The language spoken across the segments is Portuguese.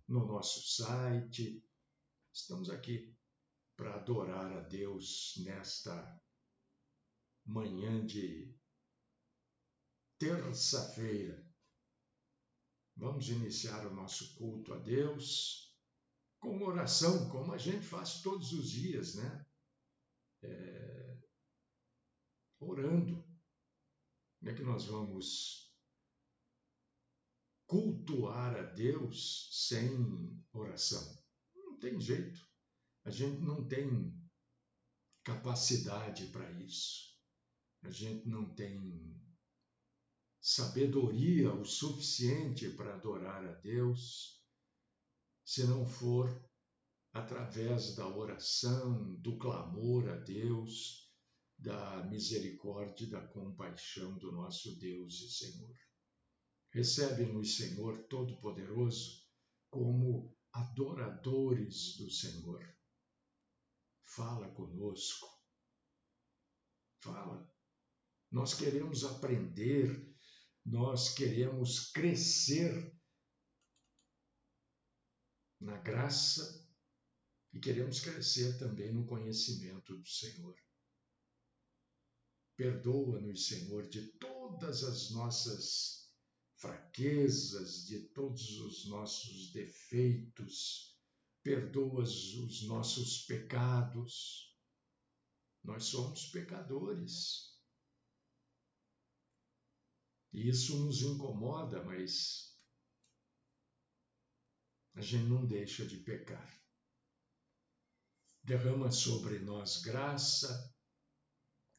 no nosso site. Estamos aqui para adorar a Deus nesta manhã de terça-feira. Vamos iniciar o nosso culto a Deus com oração, como a gente faz todos os dias, né? Orando. Como é que nós vamos cultuar a Deus sem oração? Não tem jeito. A gente não tem capacidade para isso. A gente não tem sabedoria o suficiente para adorar a Deus, se não for através da oração, do clamor a Deus, da misericórdia e da compaixão do nosso Deus e Senhor. Recebe-nos, Senhor Todo-Poderoso, como adoradores do Senhor. Fala conosco. Fala. Nós queremos aprender, nós queremos crescer na graça e queremos crescer também no conhecimento do Senhor. Perdoa-nos, Senhor, de todas as nossas fraquezas, de todos os nossos defeitos. Perdoa os nossos pecados. Nós somos pecadores. E isso nos incomoda, mas a gente não deixa de pecar. Derrama sobre nós graça,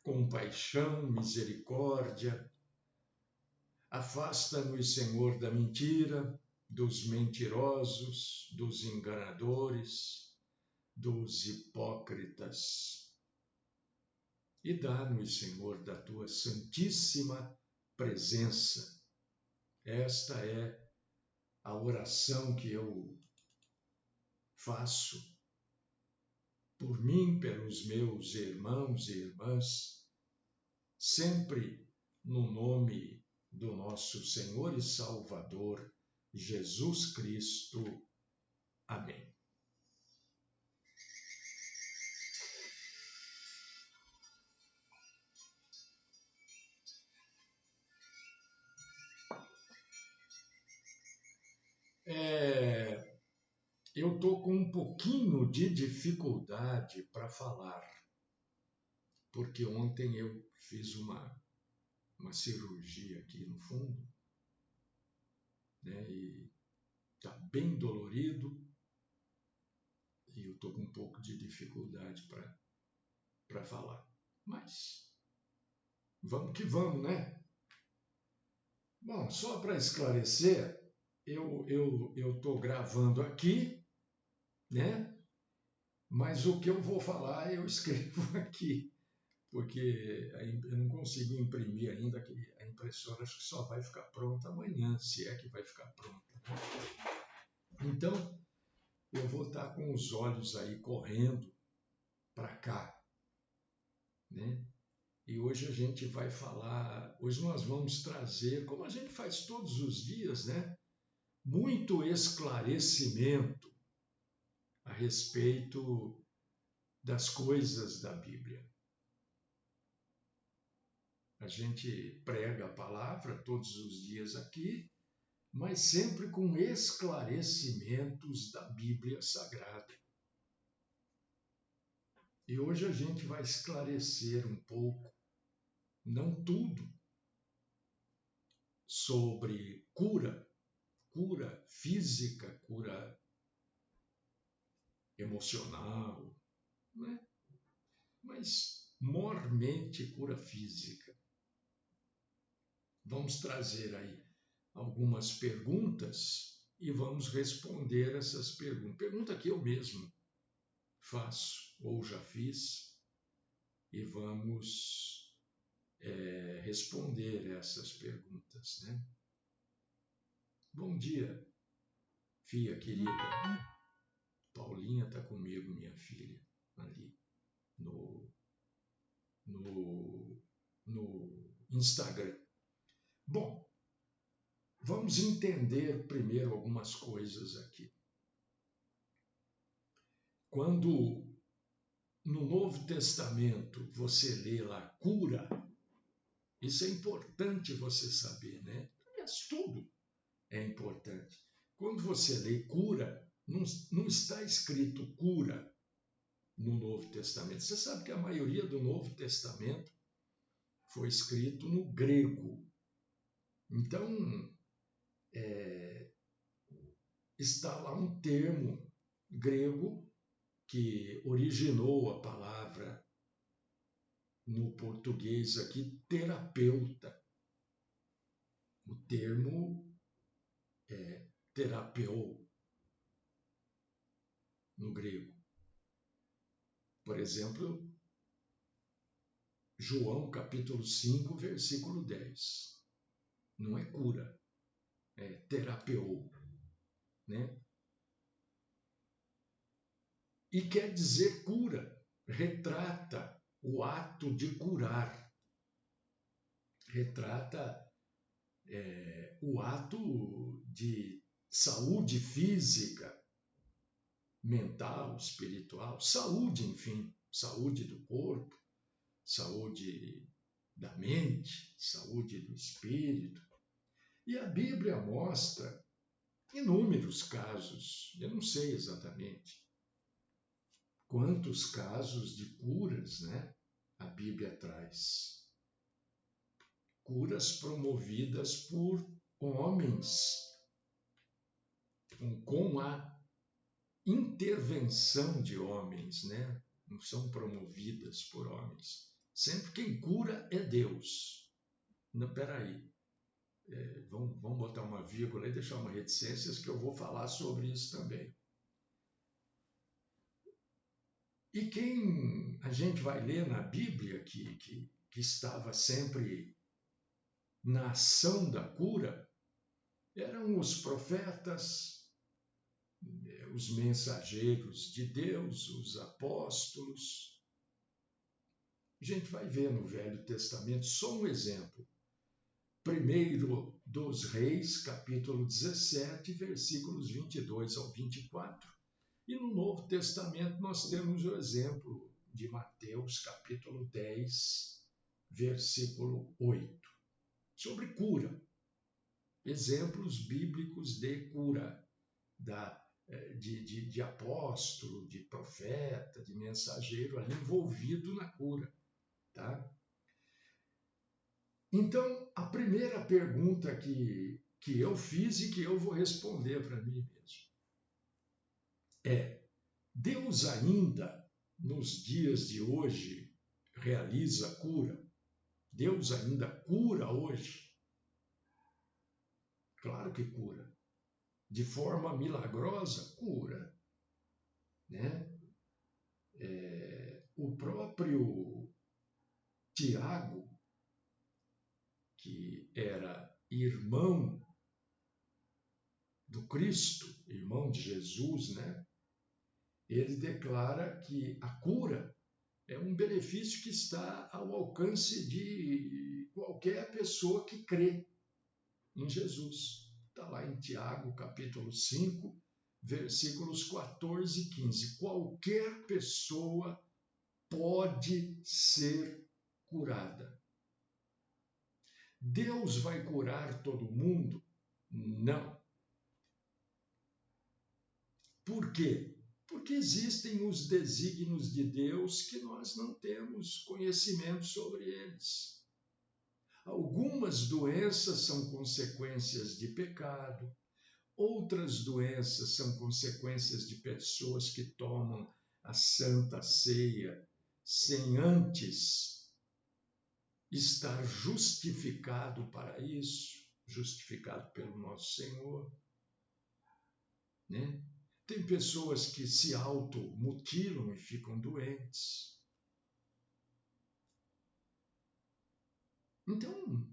compaixão, misericórdia. Afasta-nos, Senhor, da mentira, dos mentirosos, dos enganadores, dos hipócritas. E dá-nos, Senhor, da tua santíssima presença. Esta é a oração que eu faço por mim, pelos meus irmãos e irmãs, sempre no nome do nosso Senhor e Salvador, Jesus Cristo. Amém. Eu estou com um pouquinho de dificuldade para falar, porque ontem eu fiz uma cirurgia aqui no fundo, né, e está bem dolorido, e eu estou com um pouco de dificuldade para falar. Mas vamos que vamos, né? Bom, só para esclarecer, eu estou gravando aqui, né? Mas o que eu vou falar eu escrevo aqui, porque eu não consigo imprimir ainda, que a impressora acho que só vai ficar pronta amanhã, se é que vai ficar pronta. Então, eu vou estar com os olhos aí correndo para cá, né? E hoje a gente vai falar, hoje nós vamos trazer, como a gente faz todos os dias, né? Muito esclarecimento a respeito das coisas da Bíblia. A gente prega a palavra todos os dias aqui, mas sempre com esclarecimentos da Bíblia Sagrada. E hoje a gente vai esclarecer um pouco, não tudo, sobre cura física, cura emocional, né? Mas mormente cura física. Vamos trazer aí algumas perguntas e vamos responder essas perguntas. Pergunta que eu mesmo faço ou já fiz e vamos responder essas perguntas, né? Bom dia, filha querida. Paulinha está comigo, minha filha, ali no Instagram. Bom, vamos entender primeiro algumas coisas aqui. quando no Novo Testamento você lê lá cura, isso é importante você saber, né? Aliás, tudo é importante. Quando você lê cura, não está escrito cura no Novo Testamento. Você sabe que a maioria do Novo Testamento foi escrito no grego. Então, está lá um termo grego que originou a palavra no português aqui, terapeuta. O termo é terapeu no grego. Por exemplo, João capítulo 5, versículo 10. Não é cura, é terapeu, né? E quer dizer cura, retrata o ato de curar, retrata o ato de saúde física, mental, espiritual, saúde, enfim, saúde do corpo, saúde da mente, saúde do espírito. E a Bíblia mostra inúmeros casos, eu não sei exatamente quantos casos de curas, né, a Bíblia traz. Curas promovidas por homens, com a intervenção de homens, né? Não são promovidas por homens. Sempre quem cura é Deus. Não, peraí, vamos botar uma vírgula e deixar uma reticências que eu vou falar sobre isso também. E quem a gente vai ler na Bíblia que estava sempre na ação da cura eram os profetas, os mensageiros de Deus, os apóstolos. A gente vai ver no Velho Testamento só um exemplo. Primeiro dos Reis, capítulo 17, versículos 22 ao 24. E no Novo Testamento nós temos o exemplo de Mateus, capítulo 10, versículo 8, sobre cura. Exemplos bíblicos de cura, de apóstolo, de profeta, de mensageiro ali envolvido na cura. Tá? Então, a primeira pergunta que eu fiz e que eu vou responder para mim mesmo é: Deus ainda, nos dias de hoje, realiza cura? Deus ainda cura hoje? Claro que cura. De forma milagrosa, cura. Né? O próprio Tiago, que era irmão do Cristo, irmão de Jesus, né? Ele declara que a cura é um benefício que está ao alcance de qualquer pessoa que crê em Jesus. Está lá em Tiago, capítulo 5, versículos 14 e 15. Qualquer pessoa pode ser curada. Deus vai curar todo mundo? Não. Por quê? Porque existem os desígnios de Deus que nós não temos conhecimento sobre eles. Algumas doenças são consequências de pecado, outras doenças são consequências de pessoas que tomam a Santa Ceia sem antes estar justificado para isso, justificado pelo nosso Senhor. Né? Tem pessoas que se automutilam e ficam doentes. Então,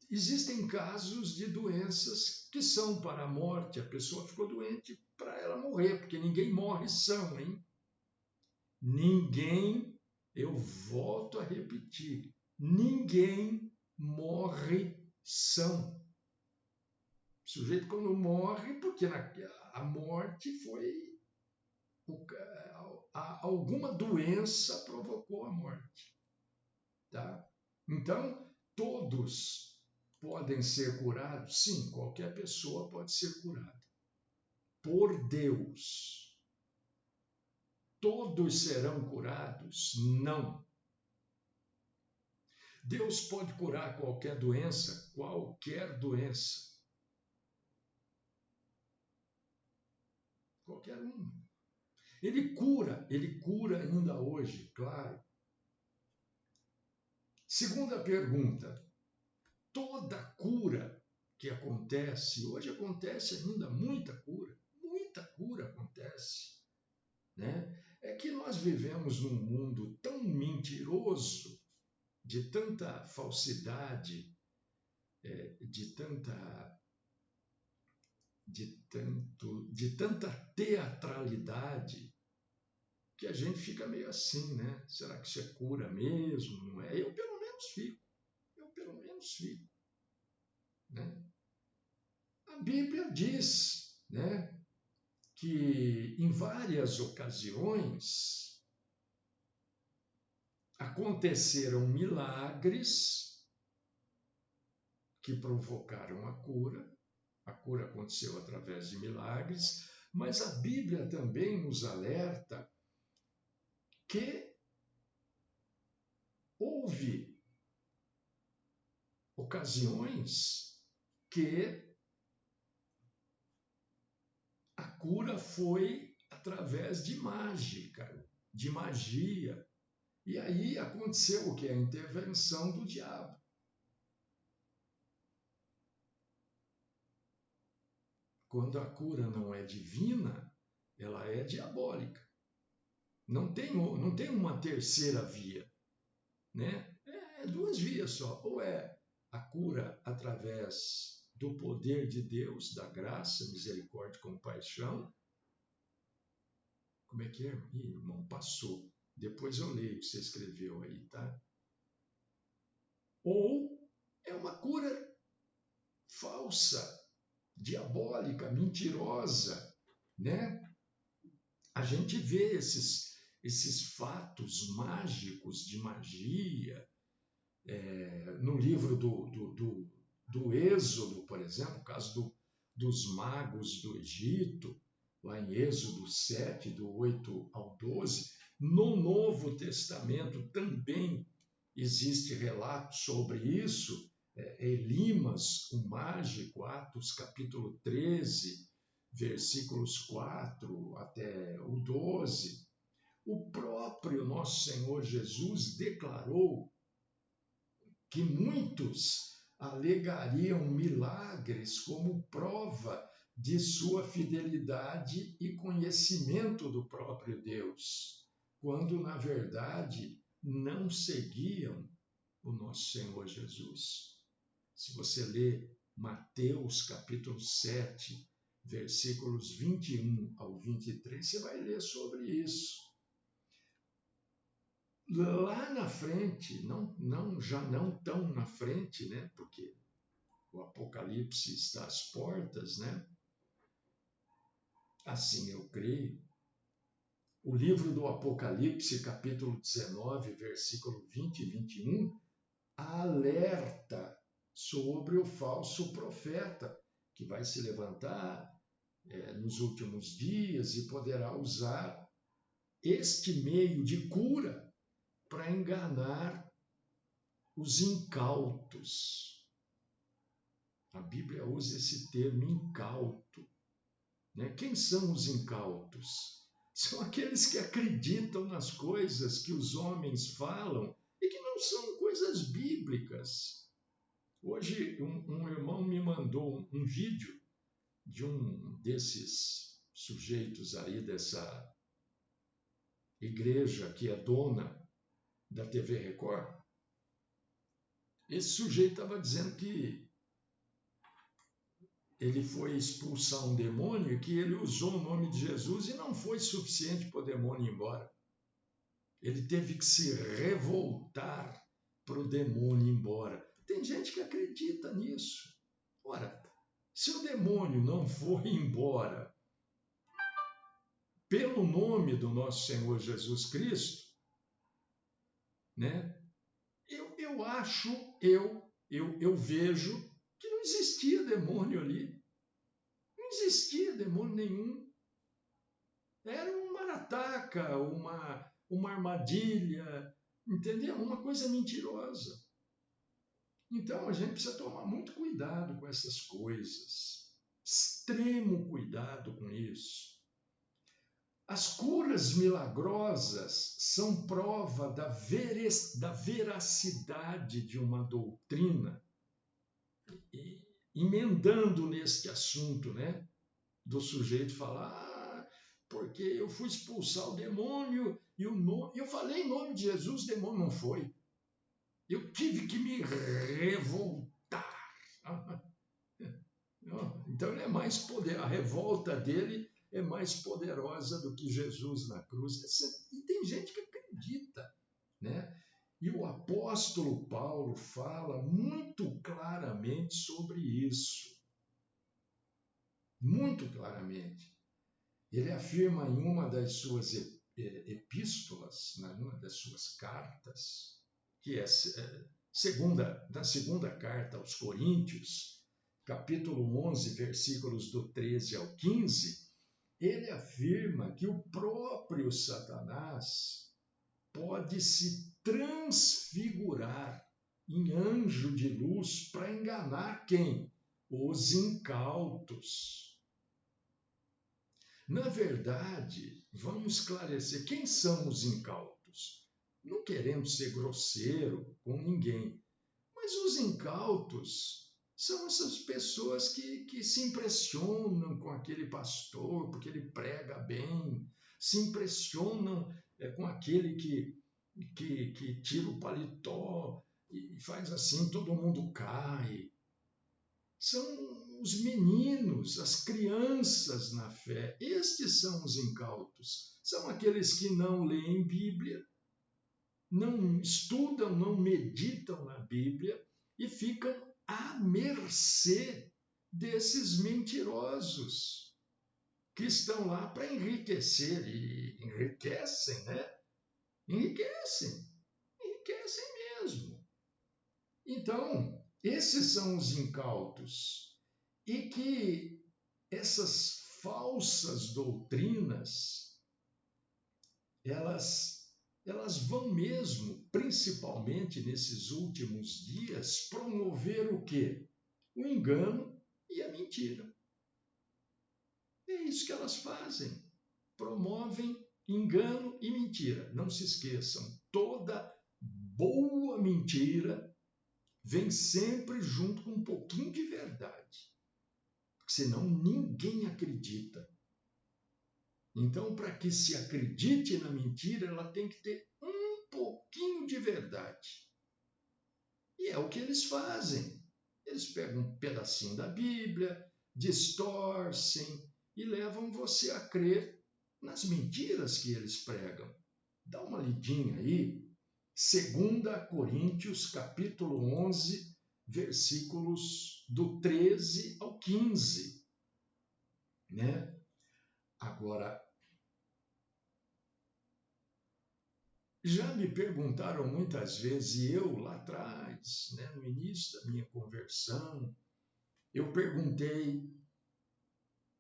existem casos de doenças que são para a morte. A pessoa ficou doente para ela morrer, porque ninguém morre são, hein? Ninguém, eu volto a repetir, ninguém morre são. O sujeito quando morre, porque a morte foi alguma doença provocou a morte. Tá? Então, todos podem ser curados? Sim, qualquer pessoa pode ser curada. Por Deus. Todos serão curados? Não. Deus pode curar qualquer doença? Qualquer doença. Qualquer uma. Ele cura ainda hoje, claro. Segunda pergunta. Toda cura que acontece, hoje acontece ainda muita cura acontece, né? É que nós vivemos num mundo tão mentiroso, de tanta falsidade, de tanta teatralidade, que a gente fica meio assim, né? Será que isso é cura mesmo? Não é? Eu pelo menos fico, né? A Bíblia diz, né, que em várias ocasiões aconteceram milagres que provocaram a cura. A cura aconteceu através de milagres, mas a Bíblia também nos alerta que houve ocasiões que a cura foi através de mágica, de magia. E aí aconteceu o que? A intervenção do diabo. Quando a cura não é divina, ela é diabólica. Não tem uma terceira via, né? É duas vias só. Ou é a cura através do poder de Deus, da graça, misericórdia e compaixão. Como é que é? Ih, irmão, passou. Depois eu leio o que você escreveu aí, tá? Ou é uma cura falsa, diabólica, mentirosa, né? A gente vê esses fatos mágicos de magia no livro do Êxodo, por exemplo, o caso dos magos do Egito, lá em Êxodo 7, do 8 ao 12. No Novo Testamento também existe relato sobre isso. Elimas, o mágico, Atos capítulo 13, versículos 4 até o 12. O próprio nosso Senhor Jesus declarou que muitos alegariam milagres como prova de sua fidelidade e conhecimento do próprio Deus, quando na verdade não seguiam o nosso Senhor Jesus. Se você lê Mateus capítulo 7, versículos 21 ao 23, você vai ler sobre isso. Lá na frente, já não tão na frente, né? Porque o Apocalipse está às portas, né? Assim eu creio. O livro do Apocalipse, capítulo 19, versículo 20 e 21, alerta sobre o falso profeta que vai se levantar nos últimos dias e poderá usar este meio de cura para enganar os incautos. A Bíblia usa esse termo incauto, né? Quem são os incautos? São aqueles que acreditam nas coisas que os homens falam e que não são coisas bíblicas. Hoje, um irmão me mandou um vídeo de um desses sujeitos aí dessa igreja que é dona da TV Record. Esse sujeito estava dizendo que ele foi expulsar um demônio e que ele usou o nome de Jesus e não foi suficiente para o demônio ir embora. Ele teve que se revoltar para o demônio ir embora. Tem gente que acredita nisso. Ora, se o demônio não for embora pelo nome do nosso Senhor Jesus Cristo, né? Eu acho, eu vejo que não existia demônio ali. Não existia demônio nenhum. Era um marataca, uma armadilha, entendeu? Uma coisa mentirosa. Então a gente precisa tomar muito cuidado com essas coisas. Extremo cuidado com isso. As curas milagrosas são prova da veracidade de uma doutrina. E, emendando neste assunto, né, do sujeito falar, porque eu fui expulsar o demônio e eu falei em nome de Jesus, o demônio não foi. Eu tive que me revoltar. Então ele é mais poderoso, a revolta dele é mais poderosa do que Jesus na cruz. E tem gente que acredita, né? E o apóstolo Paulo fala muito claramente sobre isso. Muito claramente. Ele afirma em uma das suas epístolas, numa das suas cartas, que é da segunda carta aos Coríntios, capítulo 11, versículos do 13 ao 15, ele afirma que o próprio Satanás pode se transfigurar em anjo de luz para enganar quem? Os incautos. Na verdade, vamos esclarecer quem são os incautos. Não queremos ser grosseiro com ninguém, mas os incautos são essas pessoas que se impressionam com aquele pastor, porque ele prega bem, se impressionam com aquele que tira o paletó e faz assim, todo mundo cai. São os meninos, as crianças na fé. Estes são os incautos. São aqueles que não leem Bíblia, não estudam, não meditam na Bíblia e ficam à mercê desses mentirosos que estão lá para enriquecer e enriquecem, né? Enriquecem mesmo. Então, esses são os incautos. E que essas falsas doutrinas, elas vão mesmo, principalmente nesses últimos dias, promover o quê? O engano e a mentira. É isso que elas fazem. Promovem engano e mentira. Não se esqueçam, toda boa mentira vem sempre junto com um pouquinho de verdade. Senão ninguém acredita. Então, para que se acredite na mentira, ela tem que ter um pouquinho de verdade. E é o que eles fazem. Eles pegam um pedacinho da Bíblia, distorcem e levam você a crer nas mentiras que eles pregam. Dá uma lidinha aí, 2 Coríntios, capítulo 11, versículos do 13 ao 15. Né? Agora, já me perguntaram muitas vezes, e eu lá atrás, né, no início da minha conversão, eu perguntei,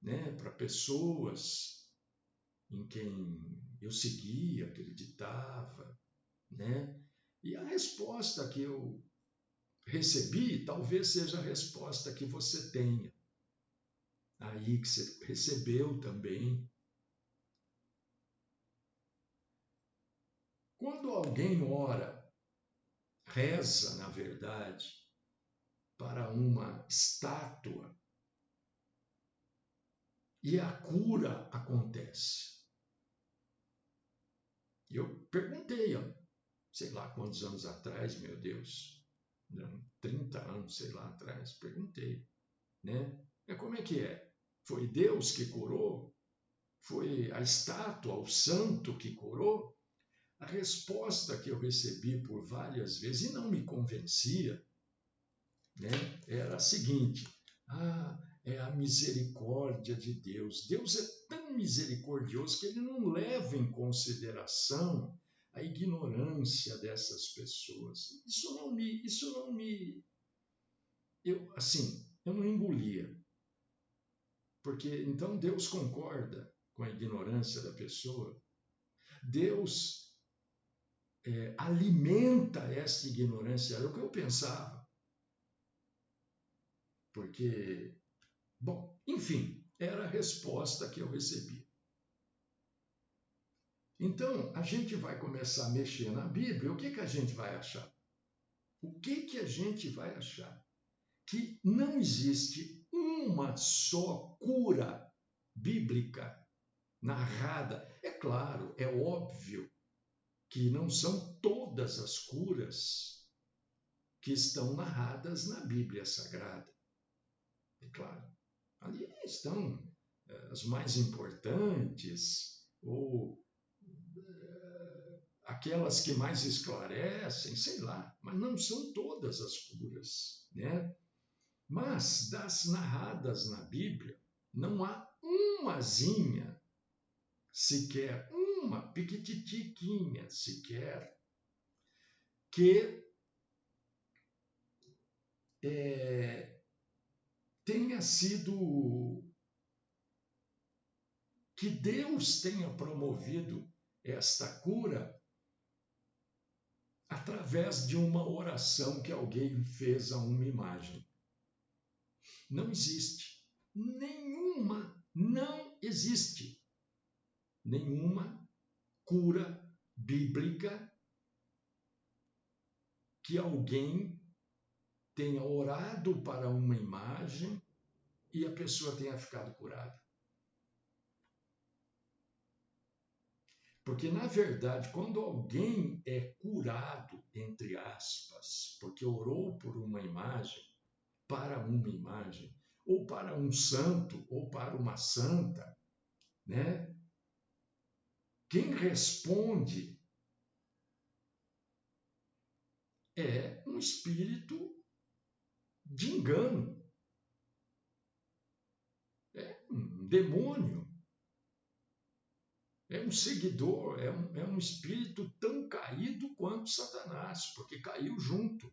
né, para pessoas em quem eu seguia, acreditava, né? E a resposta que eu recebi talvez seja a resposta que você tenha aí, que você recebeu também. Quando alguém ora, reza, na verdade, para uma estátua e a cura acontece. Eu perguntei, sei lá quantos anos atrás, meu Deus, 30 anos, sei lá atrás, perguntei, né? Como é que é? Foi Deus que curou? Foi a estátua, o santo que curou? A resposta que eu recebi por várias vezes, e não me convencia, né, era a seguinte: é a misericórdia de Deus. Deus é tão tão misericordioso que ele não leva em consideração a ignorância dessas pessoas. Eu não engolia. Porque então Deus concorda com a ignorância da pessoa. Deus alimenta essa ignorância. Era o que eu pensava. Porque, bom, enfim, era a resposta que eu recebi. Então, a gente vai começar a mexer na Bíblia, o que a gente vai achar? O que a gente vai achar? Que não existe uma só cura bíblica narrada. É claro, é óbvio que não são todas as curas que estão narradas na Bíblia Sagrada. É claro, ali estão as mais importantes, ou aquelas que mais esclarecem, sei lá, mas não são todas as curas, né? Mas das narradas na Bíblia, não há umazinha, sequer, uma piquititiquinha sequer, que tenha sido, que Deus tenha promovido esta cura através de uma oração que alguém fez a uma imagem. Não existe nenhuma, não existe nenhuma cura bíblica que alguém tenha orado para uma imagem e a pessoa tenha ficado curada. Porque, na verdade, quando alguém é curado, entre aspas, porque orou por uma imagem, para uma imagem, ou para um santo, ou para uma santa, né? Quem responde é um espírito de engano. É um demônio. É um seguidor, é um espírito tão caído quanto Satanás, porque caiu junto.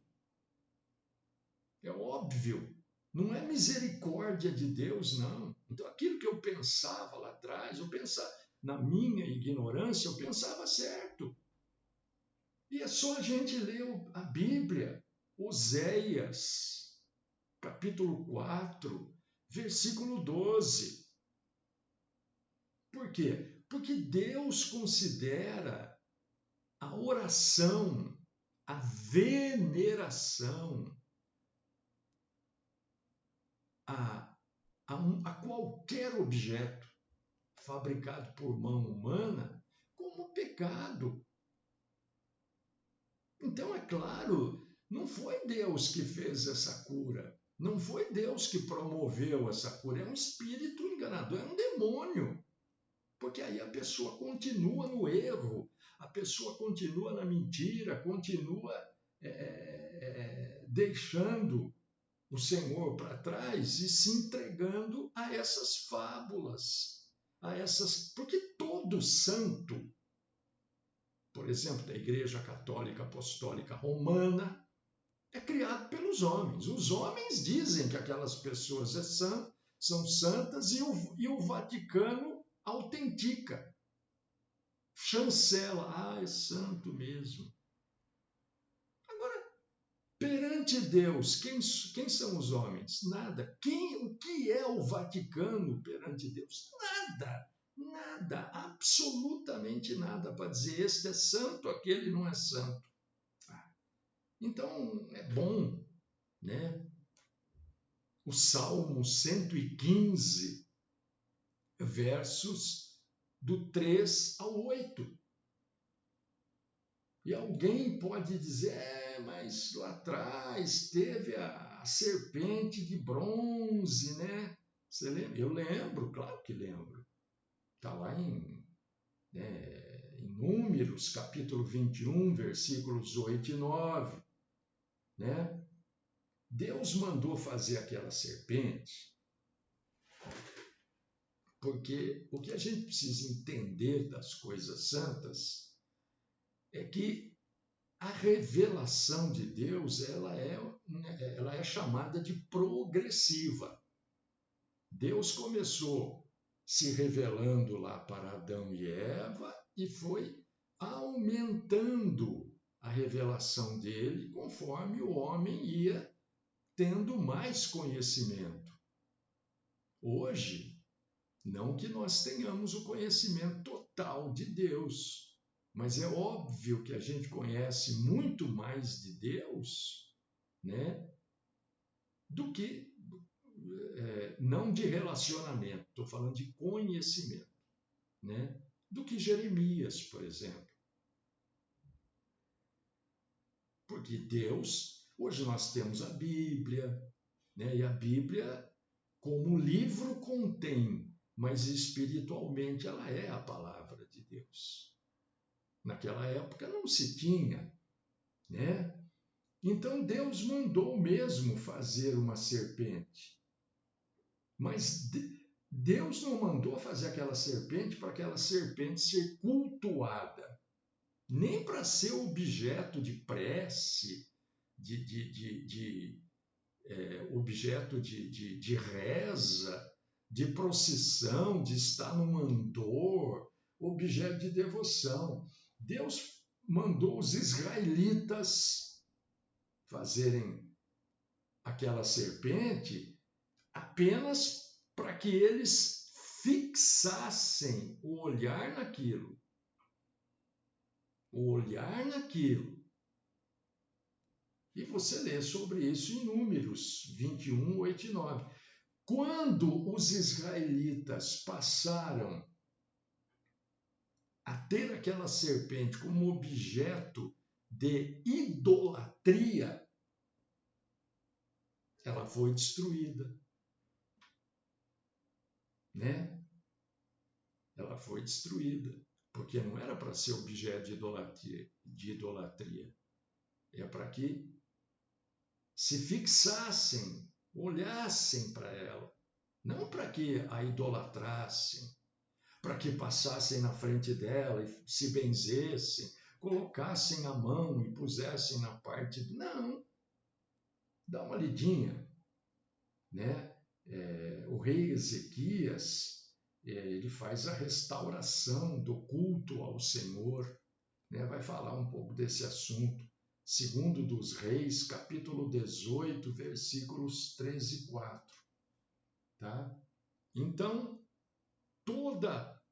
É óbvio, não é misericórdia de Deus, não. Então, aquilo que eu pensava lá atrás, eu pensava, na minha ignorância, eu pensava certo. E é só a gente ler a Bíblia, Oséias, capítulo 4, versículo 12. Por quê? Porque Deus considera a oração, a veneração a qualquer objeto fabricado por mão humana como pecado. Então, é claro, não foi Deus que fez essa cura, não foi Deus que promoveu essa cura, é um espírito enganador, é um demônio. Porque aí a pessoa continua no erro, a pessoa continua na mentira, continua deixando o Senhor para trás e se entregando a essas fábulas, porque todo santo, por exemplo, da Igreja Católica Apostólica Romana, é criado pelos homens. Os homens dizem que aquelas pessoas são santas e o Vaticano autentica, chancela, é santo mesmo. Agora, perante Deus, quem são os homens? Nada. O que é o Vaticano perante Deus? Nada, absolutamente nada para dizer este é santo, aquele não é santo. Então, é bom, né? O Salmo 115, versos do 3 ao 8. E alguém pode dizer, mas lá atrás teve a serpente de bronze, né? Você lembra? Eu lembro, claro que lembro. Está lá em Números, capítulo 21, versículos 8 e 9. Né? Deus mandou fazer aquela serpente Porque o que a gente precisa entender das coisas santas é que a revelação de Deus ela é chamada de progressiva. Deus começou se revelando lá para Adão e Eva e foi aumentando a revelação dele conforme o homem ia tendo mais conhecimento. Hoje, não que nós tenhamos o conhecimento total de Deus, mas é óbvio que a gente conhece muito mais de Deus, né, do que não de relacionamento, estou falando de conhecimento, né, do que Jeremias, por exemplo. Porque Deus, hoje nós temos a Bíblia, né, e a Bíblia, como livro, contém, mas espiritualmente ela é a palavra de Deus. Naquela época não se tinha, né? Então Deus mandou mesmo fazer uma serpente. Mas Deus não mandou fazer aquela serpente para aquela serpente ser cultuada, nem para ser objeto de prece, objeto de reza, de procissão, de estar no mandor, objeto de devoção. Deus mandou os israelitas fazerem aquela serpente apenas para que eles fixassem o olhar naquilo. O olhar naquilo. E você lê sobre isso em Números 21, 8 e 9. Quando os israelitas passaram a ter aquela serpente como objeto de idolatria, ela foi destruída, né? Ela foi destruída, porque não era para ser objeto de idolatria. É para que se fixassem, olhassem para ela, não para que a idolatrassem, para que passassem na frente dela e se benzessem, colocassem a mão e pusessem na parte... Não, dá uma lidinha, né? O rei Ezequias, ele faz a restauração do culto ao Senhor, né? Vai falar um pouco desse assunto. Segundo dos Reis, capítulo 18, versículos 13 e 4. Tá? Então, toda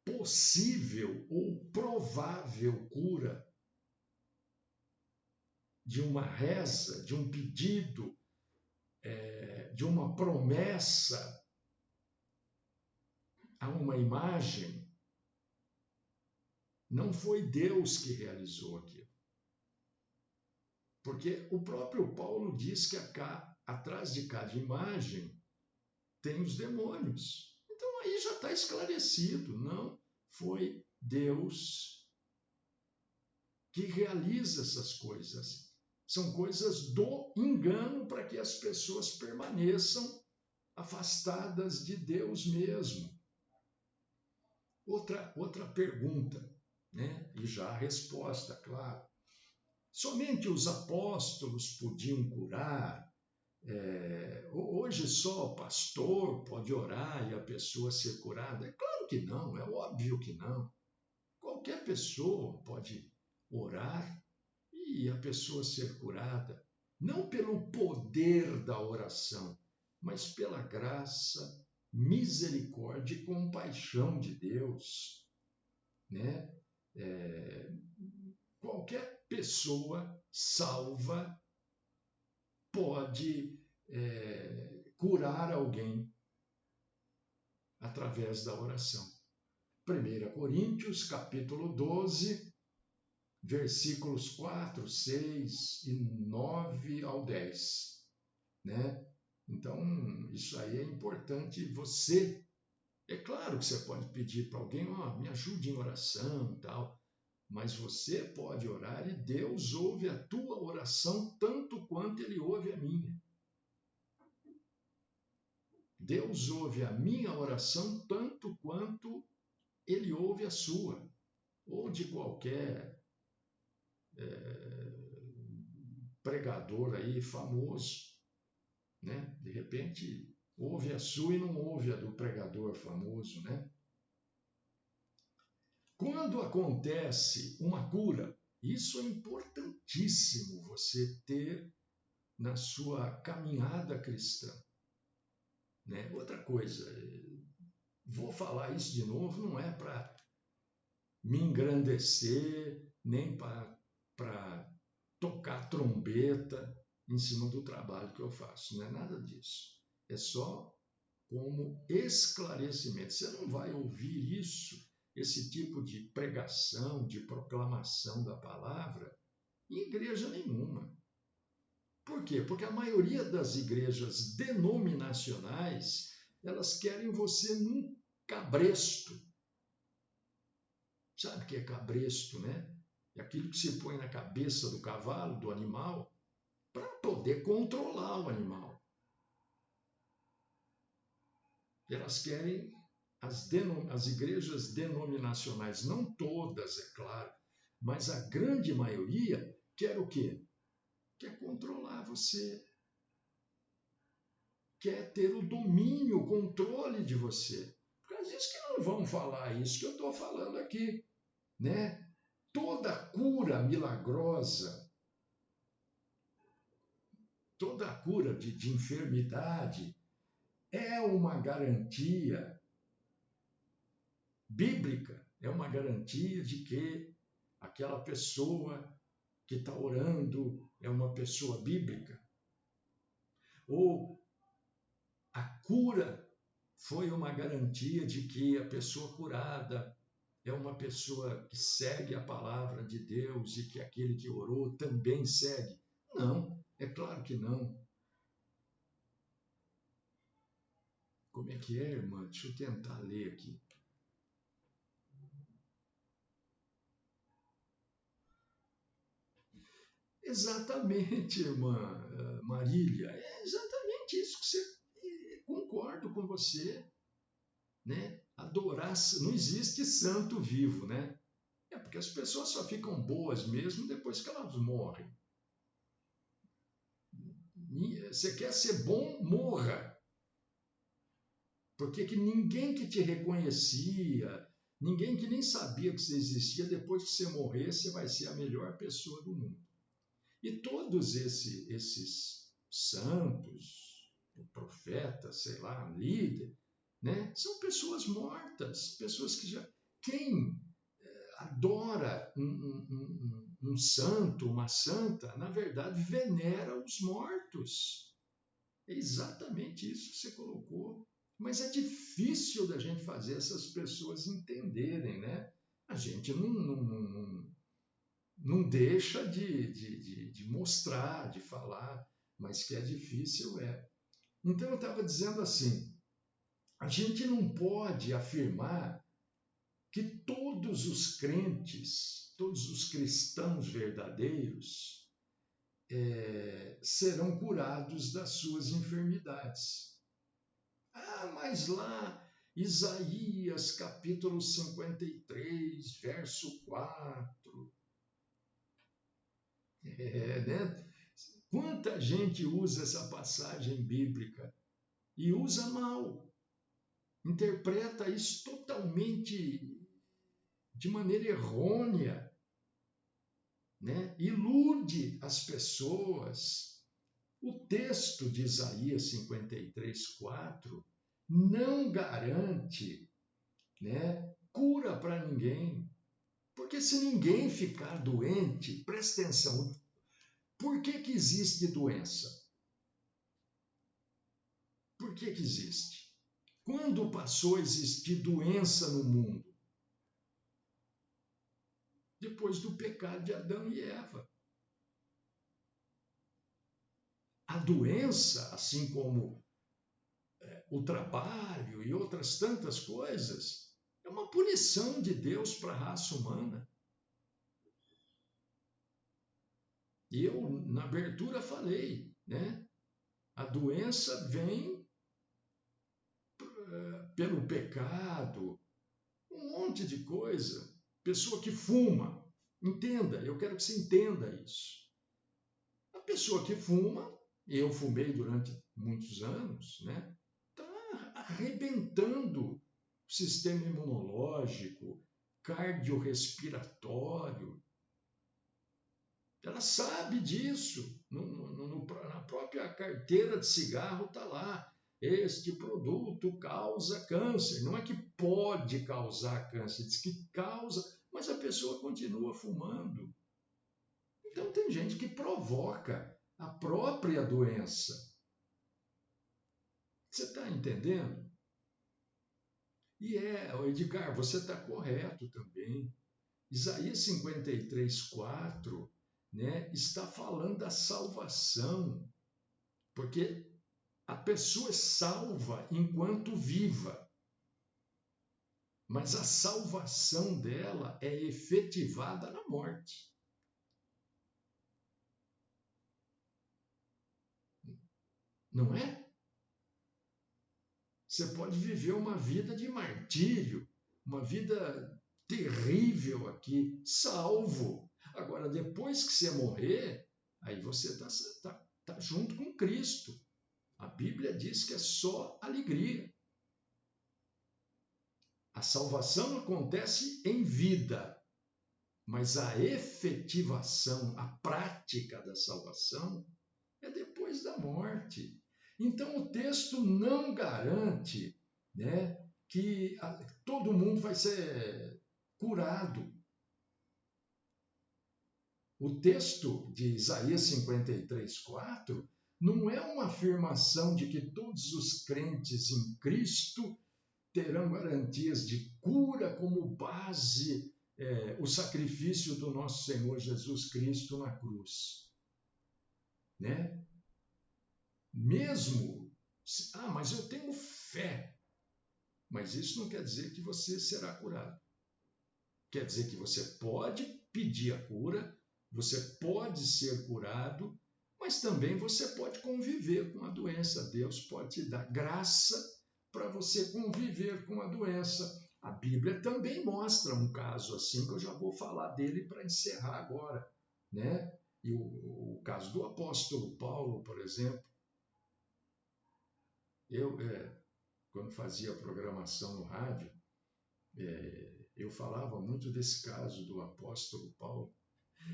possível ou provável cura de uma reza, de um pedido, de uma promessa a uma imagem, não foi Deus que realizou aquilo. Porque o próprio Paulo diz que atrás de cada imagem tem os demônios. Então aí já está esclarecido, não foi Deus que realiza essas coisas. São coisas do engano para que as pessoas permaneçam afastadas de Deus mesmo. Outra pergunta, né? E já a resposta, claro. Somente os apóstolos podiam curar? Hoje só o pastor pode orar e a pessoa ser curada? É claro que não, é óbvio que não. Qualquer pessoa pode orar e a pessoa ser curada, não pelo poder da oração, mas pela graça, misericórdia e compaixão de Deus, né? Qualquer pessoa salva pode curar alguém através da oração. 1 Coríntios, capítulo 12, versículos 4, 6 e 9 ao 10. Né? Então, isso aí é importante você... É claro que você pode pedir para alguém, me ajude em oração e tal, mas você pode orar e Deus ouve a tua oração tanto quanto Ele ouve a minha. Deus ouve a minha oração tanto quanto Ele ouve a sua, ou de qualquer pregador aí famoso, né? De repente, ouve a sua e não ouve a do pregador famoso, né? Quando acontece uma cura, isso é importantíssimo você ter na sua caminhada cristã, né? Outra coisa, vou falar isso de novo, não é para me engrandecer, nem para tocar trombeta em cima do trabalho que eu faço, não é nada disso. É só como esclarecimento. Você não vai ouvir isso, esse tipo de pregação, de proclamação da palavra, em igreja nenhuma. Por quê? Porque a maioria das igrejas denominacionais, elas querem você num cabresto. Sabe o que é cabresto, né? É aquilo que se põe na cabeça do cavalo, do animal, para poder controlar o animal. Elas querem, as igrejas denominacionais, não todas, é claro, mas a grande maioria quer o quê? Quer controlar você. Quer ter o domínio, o controle de você. Por causa disso que não vão falar isso que eu estou falando aqui, né? Toda cura milagrosa, toda cura de enfermidade é uma garantia bíblica, é uma garantia de que aquela pessoa que está orando é uma pessoa bíblica. Ou a cura foi uma garantia de que a pessoa curada é uma pessoa que segue a palavra de Deus e que aquele que orou também segue. Não, é claro que não. Como é que é, irmã? Deixa eu tentar ler aqui. Exatamente, irmã Marília. É exatamente isso que você. Concordo com você, né? Adorar, não existe santo vivo, né? É porque as pessoas só ficam boas mesmo depois que elas morrem. Você quer ser bom, morra. Porque que ninguém que te reconhecia, ninguém que nem sabia que você existia, depois que você morrer, você vai ser a melhor pessoa do mundo. E todos esses santos, profetas, sei lá, líder, né, são pessoas mortas, pessoas que já. Quem adora um santo, uma santa, na verdade venera os mortos. É exatamente isso que você colocou. Mas é difícil da gente fazer essas pessoas entenderem, né? A gente não deixa de mostrar, de falar, mas que é difícil é. Então eu estava dizendo assim, a gente não pode afirmar que todos os crentes, todos os cristãos verdadeiros, serão curados das suas enfermidades. Ah, mas lá, Isaías capítulo 53, verso 4. Né? Quanta gente usa essa passagem bíblica e usa mal, interpreta isso totalmente de maneira errônea, né? Ilude as pessoas. O texto de Isaías 53, 4 não garante, né, cura para ninguém. Porque se ninguém ficar doente, presta atenção, por que existe doença? Por que existe? Quando passou a existir doença no mundo? Depois do pecado de Adão e Eva. A doença, assim como o trabalho e outras tantas coisas, é uma punição de Deus para a raça humana. E eu, na abertura, falei, né? A doença vem pelo pecado, um monte de coisa. Pessoa que fuma, entenda, eu quero que você entenda isso. A pessoa que fuma, eu fumei durante muitos anos, né? Está arrebentando o sistema imunológico, cardiorrespiratório. Ela sabe disso. Na própria carteira de cigarro está lá. Este produto causa câncer. Não é que pode causar câncer, diz que causa, mas a pessoa continua fumando. Então tem gente que provoca a própria doença. Você está entendendo? E Edgar, você está correto também. Isaías 53:4, né, está falando da salvação, porque a pessoa é salva enquanto viva, mas a salvação dela é efetivada na morte. Não é? Você pode viver uma vida de martírio, uma vida terrível aqui, salvo. Agora, depois que você morrer, aí você tá junto com Cristo. A Bíblia diz que é só alegria. A salvação acontece em vida, mas a efetivação, a prática da salvação é depois da morte. Então o texto não garante, né, que todo mundo vai ser curado. O texto de Isaías 53:4 não é uma afirmação de que todos os crentes em Cristo terão garantias de cura como base o sacrifício do nosso Senhor Jesus Cristo na cruz. Né? Mesmo, mas eu tenho fé. Mas isso não quer dizer que você será curado. Quer dizer que você pode pedir a cura, você pode ser curado, mas também você pode conviver com a doença. Deus pode te dar graça para você conviver com a doença. A Bíblia também mostra um caso assim, que eu já vou falar dele para encerrar agora, né? E o caso do apóstolo Paulo, por exemplo. Eu, quando fazia programação no rádio, eu falava muito desse caso do apóstolo Paulo.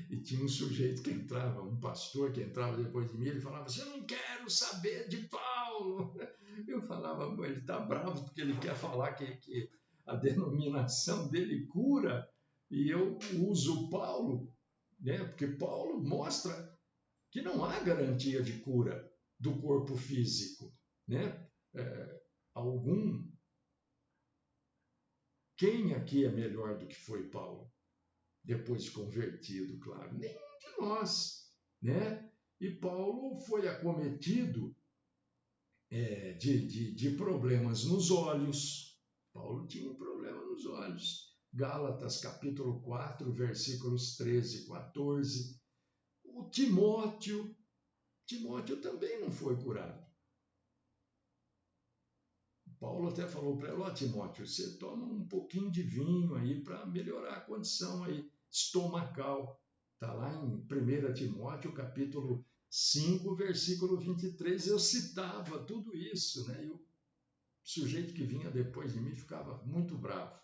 E tinha um sujeito que entrava, um pastor que entrava depois de mim, ele falava assim, eu não quero saber de Paulo. Eu falava, ele está bravo porque ele quer falar que a denominação dele cura, e eu uso Paulo, né? Porque Paulo mostra que não há garantia de cura do corpo físico, né? Quem aqui é melhor do que foi Paulo? Depois de convertido, claro, nenhum de nós, né? E Paulo foi acometido de problemas nos olhos. Paulo tinha um problema nos olhos. Gálatas, capítulo 4, versículos 13 e 14. O Timóteo também não foi curado. Paulo até falou para ele, ó Timóteo, você toma um pouquinho de vinho aí para melhorar a condição aí estomacal. Está lá em 1 Timóteo, capítulo 5, versículo 23. Eu citava tudo isso, né? E o sujeito que vinha depois de mim ficava muito bravo,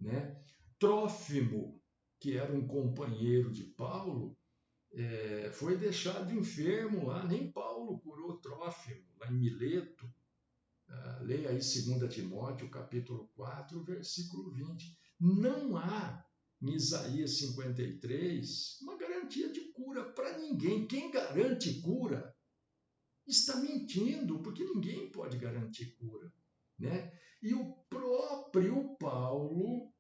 né? Trófimo, que era um companheiro de Paulo, foi deixado enfermo lá. Nem Paulo curou Trófimo, lá em Mileto. Leia aí 2 Timóteo, capítulo 4, versículo 20. Não há em Isaías 53 uma garantia de cura para ninguém. Quem garante cura está mentindo, porque ninguém pode garantir cura, né? E o próprio Paulo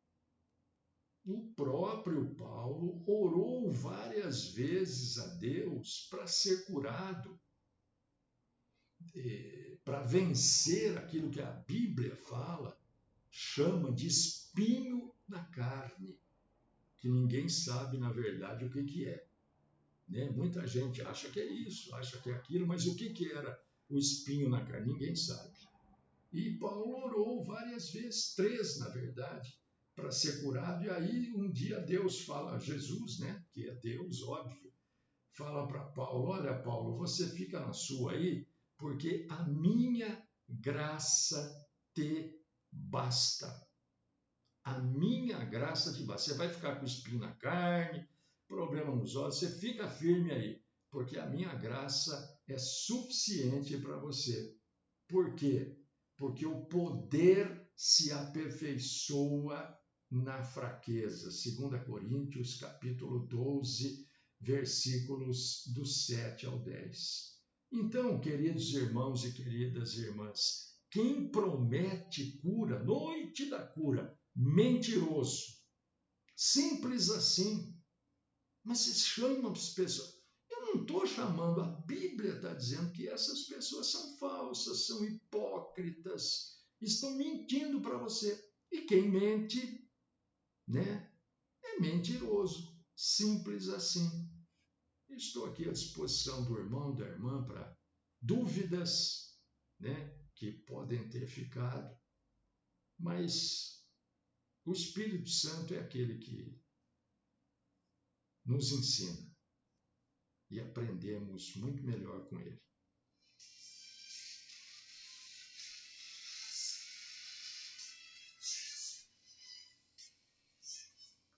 orou várias vezes a Deus para ser curado, para vencer aquilo que a Bíblia fala, chama de espinho na carne, que ninguém sabe, na verdade, o que é. Né? Muita gente acha que é isso, acha que é aquilo, mas o que era o espinho na carne? Ninguém sabe. E Paulo orou várias vezes, 3 na verdade, para ser curado. E aí um dia Deus fala, Jesus, né, que é Deus, óbvio, fala para Paulo, olha Paulo, você fica na sua aí, porque a minha graça te basta. A minha graça te basta. Você vai ficar com espinho na carne, problema nos olhos, você fica firme aí, porque a minha graça é suficiente para você. Por quê? Porque o poder se aperfeiçoa na fraqueza. 2 Coríntios, capítulo 12, versículos do 7 ao 10. Então, queridos irmãos e queridas irmãs, quem promete cura, noite da cura, mentiroso. Simples assim. Mas se chama as pessoas. Eu não estou chamando, a Bíblia está dizendo que essas pessoas são falsas, são hipócritas, estão mentindo para você. E quem mente, né, é mentiroso. Simples assim. Estou aqui à disposição do irmão, da irmã, para dúvidas, né, que podem ter ficado, mas o Espírito Santo é aquele que nos ensina e aprendemos muito melhor com ele.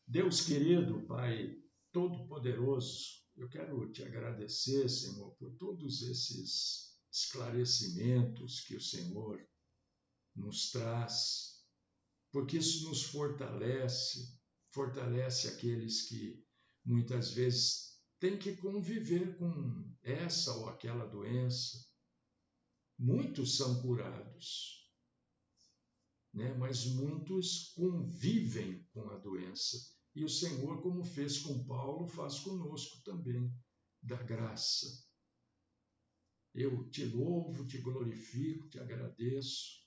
Deus querido, Pai Todo-Poderoso, eu quero te agradecer, Senhor, por todos esses esclarecimentos que o Senhor nos traz, porque isso nos fortalece aqueles que muitas vezes têm que conviver com essa ou aquela doença. Muitos são curados, né? Mas muitos convivem com a doença. E o Senhor, como fez com Paulo, faz conosco também, da graça. Eu te louvo, te glorifico, te agradeço.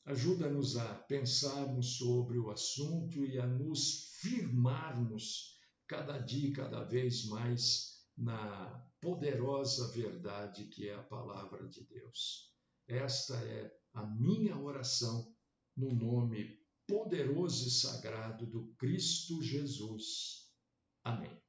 Ajuda-nos a pensarmos sobre o assunto e a nos firmarmos cada dia e cada vez mais na poderosa verdade que é a palavra de Deus. Esta é a minha oração no nome poderoso e sagrado do Cristo Jesus. Amém.